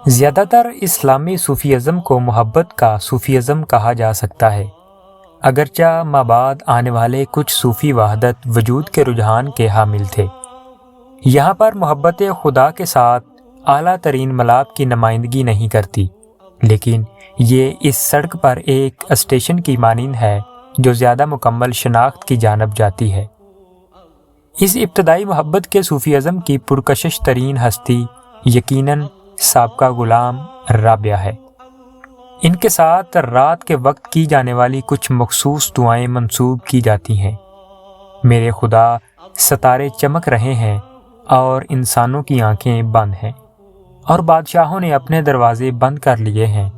زیادہ تر اسلامی صوفیزم کو محبت کا صوفیزم کہا جا سکتا ہے، اگرچہ مابعد آنے والے کچھ صوفی وحدت وجود کے رجحان کے حامل تھے۔ یہاں پر محبت خدا کے ساتھ اعلیٰ ترین ملاپ کی نمائندگی نہیں کرتی، لیکن یہ اس سڑک پر ایک اسٹیشن کی مانند ہے جو زیادہ مکمل شناخت کی جانب جاتی ہے۔ اس ابتدائی محبت کے صوفیزم کی پرکشش ترین ہستی یقیناً سابقہ غلام رابعہ ہے۔ ان کے ساتھ رات کے وقت کی جانے والی کچھ مخصوص دعائیں منسوب کی جاتی ہیں۔ میرے خدا، ستارے چمک رہے ہیں اور انسانوں کی آنکھیں بند ہیں، اور بادشاہوں نے اپنے دروازے بند کر لیے ہیں،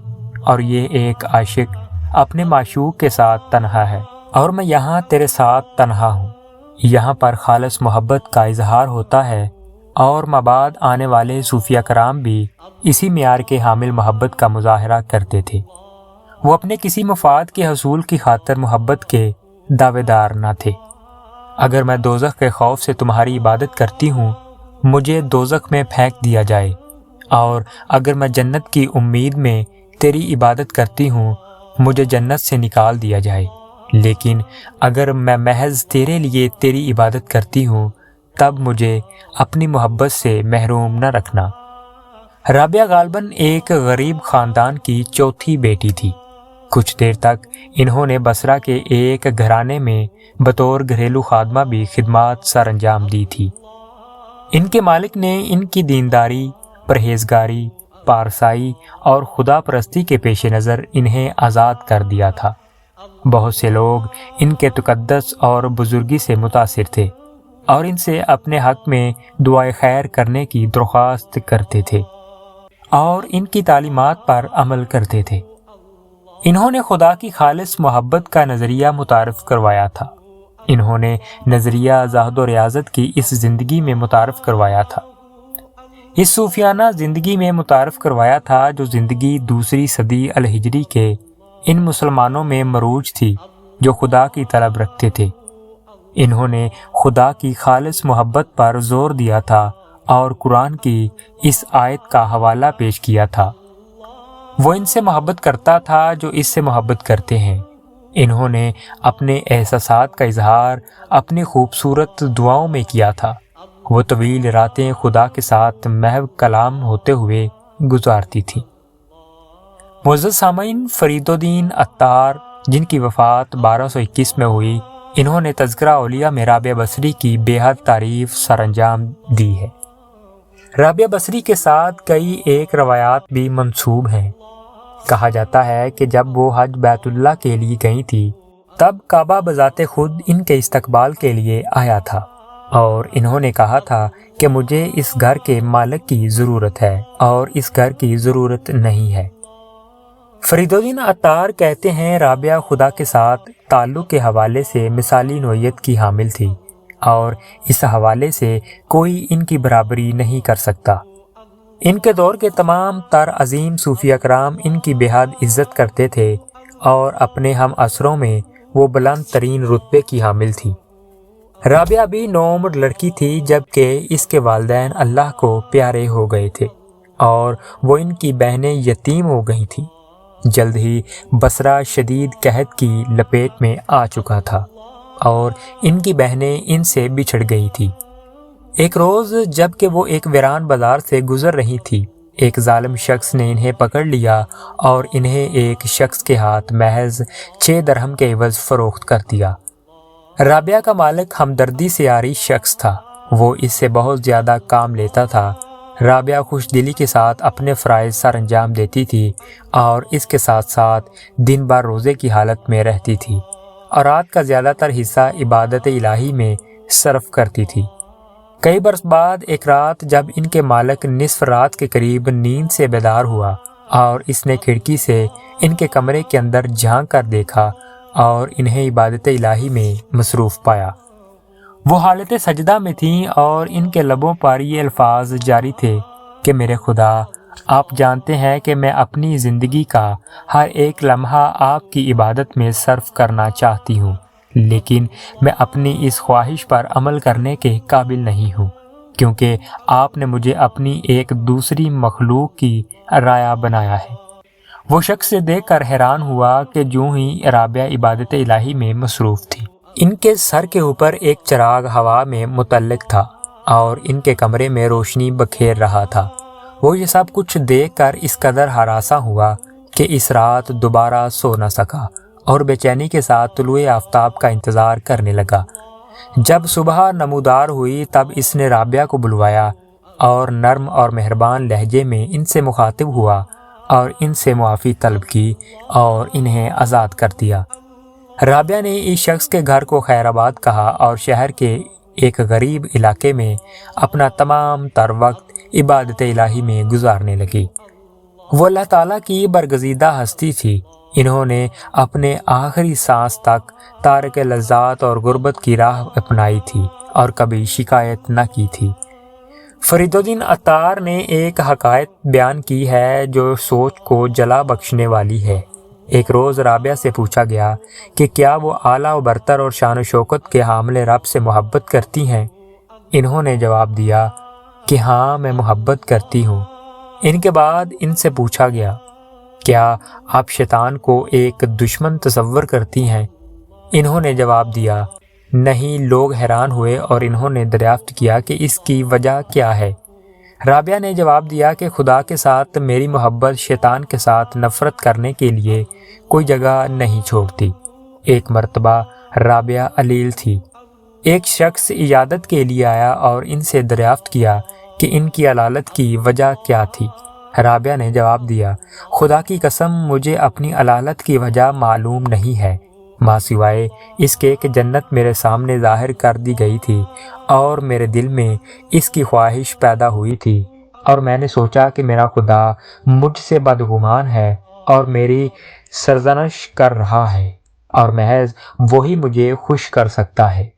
اور یہ ایک عاشق اپنے معشوق کے ساتھ تنہا ہے، اور میں یہاں تیرے ساتھ تنہا ہوں۔ یہاں پر خالص محبت کا اظہار ہوتا ہے، اور مابعد آنے والے صوفیہ کرام بھی اسی معیار کے حامل محبت کا مظاہرہ کرتے تھے۔ وہ اپنے کسی مفاد کے حصول کی خاطر محبت کے دعوے دار نہ تھے۔ اگر میں دوزخ کے خوف سے تمہاری عبادت کرتی ہوں، مجھے دوزخ میں پھینک دیا جائے، اور اگر میں جنت کی امید میں تیری عبادت کرتی ہوں، مجھے جنت سے نکال دیا جائے، لیکن اگر میں محض تیرے لیے تیری عبادت کرتی ہوں، تب مجھے اپنی محبت سے محروم نہ رکھنا۔ رابعہ غالباً ایک غریب خاندان کی چوتھی بیٹی تھی۔ کچھ دیر تک انہوں نے بصرہ کے ایک گھرانے میں بطور گھریلو خادمہ بھی خدمات سر انجام دی تھی۔ ان کے مالک نے ان کی دینداری، پرہیزگاری، پارسائی اور خدا پرستی کے پیش نظر انہیں آزاد کر دیا تھا۔ بہت سے لوگ ان کے تقدس اور بزرگی سے متاثر تھے، اور ان سے اپنے حق میں دعائے خیر کرنے کی درخواست کرتے تھے، اور ان کی تعلیمات پر عمل کرتے تھے۔ انہوں نے خدا کی خالص محبت کا نظریہ متعارف کروایا تھا۔ انہوں نے نظریہ زہد و ریاضت کی اس زندگی میں متعارف کروایا تھا، اس صوفیانہ زندگی میں متعارف کروایا تھا جو زندگی دوسری صدی الہجری کے ان مسلمانوں میں مروج تھی جو خدا کی طلب رکھتے تھے۔ انہوں نے خدا کی خالص محبت پر زور دیا تھا اور قرآن کی اس آیت کا حوالہ پیش کیا تھا۔ وہ ان سے محبت کرتا تھا جو اس سے محبت کرتے ہیں۔ انہوں نے اپنے احساسات کا اظہار اپنی خوبصورت دعاؤں میں کیا تھا۔ وہ طویل راتیں خدا کے ساتھ محو کلام ہوتے ہوئے گزارتی تھیں۔ معزز سامعین، فرید الدین عطار، جن کی وفات 1221 میں ہوئی، انہوں نے تذکرہ اولیاء میں رابعہ بصری کی بے حد تعریف سر انجام دی ہے۔ رابعہ بصری کے ساتھ کئی ایک روایات بھی منسوب ہیں۔ کہا جاتا ہے کہ جب وہ حج بیت اللہ کے لیے گئی تھی، تب کعبہ بذات خود ان کے استقبال کے لیے آیا تھا، اور انہوں نے کہا تھا کہ مجھے اس گھر کے مالک کی ضرورت ہے اور اس گھر کی ضرورت نہیں ہے۔ فرید الدین عطار کہتے ہیں رابعہ خدا کے ساتھ تعلق کے حوالے سے مثالی نوعیت کی حامل تھی، اور اس حوالے سے کوئی ان کی برابری نہیں کر سکتا۔ ان کے دور کے تمام تر عظیم صوفیہ کرام ان کی بے حد عزت کرتے تھے، اور اپنے ہم عصروں میں وہ بلند ترین رتبے کی حامل تھی۔ رابعہ بھی نوعمر لڑکی تھی جبکہ اس کے والدین اللہ کو پیارے ہو گئے تھے، اور وہ ان کی بہنیں یتیم ہو گئی تھیں۔ جلد ہی بصرہ شدید قحط کی لپیٹ میں آ چکا تھا، اور ان کی بہنیں ان سے بچھڑ گئی تھی۔ ایک روز جب کہ وہ ایک ویران بازار سے گزر رہی تھی، ایک ظالم شخص نے انہیں پکڑ لیا اور انہیں ایک شخص کے ہاتھ محض 6 درہم کے عوض فروخت کر دیا۔ رابعہ کا مالک ہمدردی سے عاری شخص تھا، وہ اس سے بہت زیادہ کام لیتا تھا۔ رابعہ خوش دلی کے ساتھ اپنے فرائض سر انجام دیتی تھی، اور اس کے ساتھ ساتھ دن بھر روزے کی حالت میں رہتی تھی، اور رات کا زیادہ تر حصہ عبادت الہی میں صرف کرتی تھی۔ کئی برس بعد ایک رات جب ان کے مالک نصف رات کے قریب نیند سے بیدار ہوا، اور اس نے کھڑکی سے ان کے کمرے کے اندر جھانک کر دیکھا اور انہیں عبادت الہی میں مصروف پایا۔ وہ حالت سجدہ میں تھیں، اور ان کے لبوں پر یہ الفاظ جاری تھے کہ میرے خدا، آپ جانتے ہیں کہ میں اپنی زندگی کا ہر ایک لمحہ آپ کی عبادت میں صرف کرنا چاہتی ہوں، لیکن میں اپنی اس خواہش پر عمل کرنے کے قابل نہیں ہوں، کیونکہ آپ نے مجھے اپنی ایک دوسری مخلوق کی رائے بنایا ہے۔ وہ شخص سے دیکھ کر حیران ہوا کہ جوں ہی رابعہ عبادت الہی میں مصروف تھی۔ ان کے سر کے اوپر ایک چراغ ہوا میں متعلق تھا اور ان کے کمرے میں روشنی بکھیر رہا تھا۔ وہ یہ سب کچھ دیکھ کر اس قدر ہراساں ہوا کہ اس رات دوبارہ سو نہ سکا اور بے چینی کے ساتھ طلوع آفتاب کا انتظار کرنے لگا۔ جب صبح نمودار ہوئی تب اس نے رابعہ کو بلوایا اور نرم اور مہربان لہجے میں ان سے مخاطب ہوا اور ان سے معافی طلب کی اور انہیں آزاد کر دیا۔ رابعہ نے اس شخص کے گھر کو خیر آباد کہا اور شہر کے ایک غریب علاقے میں اپنا تمام تر وقت عبادت الہی میں گزارنے لگی۔ وہ اللہ تعالیٰ کی برگزیدہ ہستی تھی۔ انہوں نے اپنے آخری سانس تک تارک لذات اور غربت کی راہ اپنائی تھی اور کبھی شکایت نہ کی تھی۔ فرید الدین عطار نے ایک حکایت بیان کی ہے جو سوچ کو جلا بخشنے والی ہے۔ ایک روز رابعہ سے پوچھا گیا کہ کیا وہ اعلیٰ و برتر اور شان و شوکت کے حامل رب سے محبت کرتی ہیں؟ انہوں نے جواب دیا کہ ہاں، میں محبت کرتی ہوں۔ ان کے بعد ان سے پوچھا گیا کیا آپ شیطان کو ایک دشمن تصور کرتی ہیں؟ انہوں نے جواب دیا نہیں۔ لوگ حیران ہوئے اور انہوں نے دریافت کیا کہ اس کی وجہ کیا ہے۔ رابعہ نے جواب دیا کہ خدا کے ساتھ میری محبت شیطان کے ساتھ نفرت کرنے کے لیے کوئی جگہ نہیں چھوڑتی۔ ایک مرتبہ رابعہ علیل تھی۔ ایک شخص عیادت کے لیے آیا اور ان سے دریافت کیا کہ ان کی علالت کی وجہ کیا تھی۔ رابعہ نے جواب دیا خدا کی قسم مجھے اپنی علالت کی وجہ معلوم نہیں ہے، ماں سوائے اس کے کہ جنت میرے سامنے ظاہر کر دی گئی تھی اور میرے دل میں اس کی خواہش پیدا ہوئی تھی، اور میں نے سوچا کہ میرا خدا مجھ سے بدگمان ہے اور میری سرزنش کر رہا ہے اور محض وہی مجھے خوش کر سکتا ہے۔